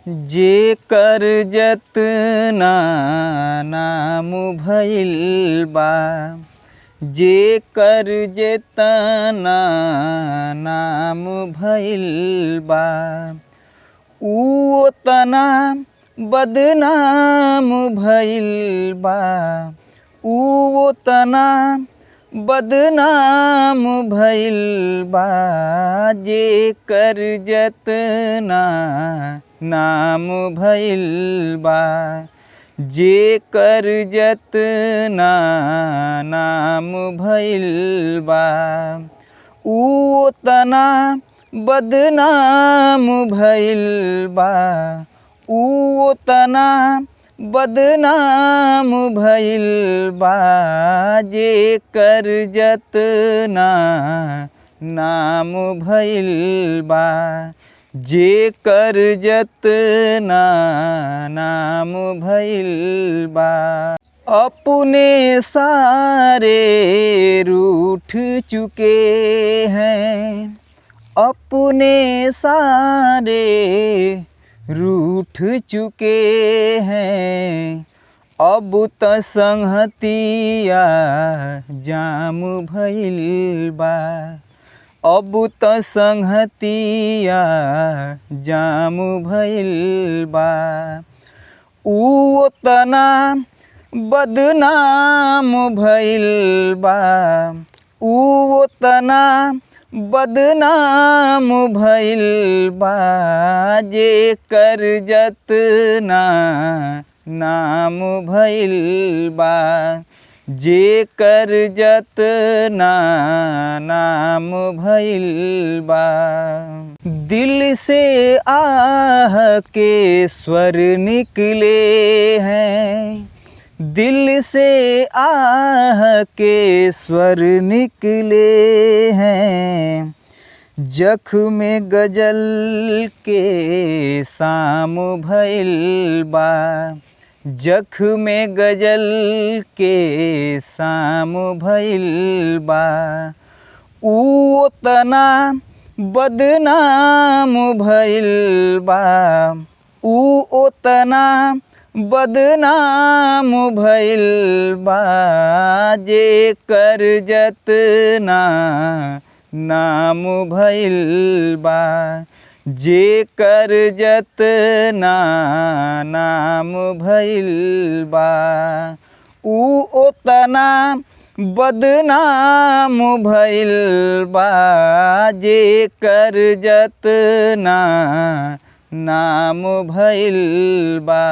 जेकर जतना नाम भइल बा, जेकर जेतना नाम भइल बा, ऊ ओतना बदनाम भइल बा, ऊ ओतना बदनाम भइल बा। जेकर जतना नाम भइल बा, जेकर जतना नाम भइल बा, ऊ ओतना बदनाम भइल बा, ऊ ओतना बदनाम भइल बा। जेकर जतना नाम भइल बा, जेकर जतना नाम भइल बा। अपने सारे रूठ चुके हैं, अपने सारे रूठ चुके हैं। अब त संगतिया जाम भइल बा, अब त संगतिया जाम भइल बा। ऊ ओतना बदनाम भइल बा, ऊ ओतना बदनाम भइल बा। जेकर जतना नाम भइल बा, जेकर जतना नाम भइल बा। दिल से आह के स्वर निकले हैं, दिल से आह के स्वर निकले हैं। जख्म गजल के शाम भइल बा, जख्म गजल के शाम भइल बा। ऊ ओतना बदनाम भइल बा, ऊ ओतना बदनाम भइल बा। जेकर जतना नाम भइल बा, जेकर जतना नाम भइल बा। ऊ ओतना बदनाम भइल बा। जेकर जतना नाम भइल बा।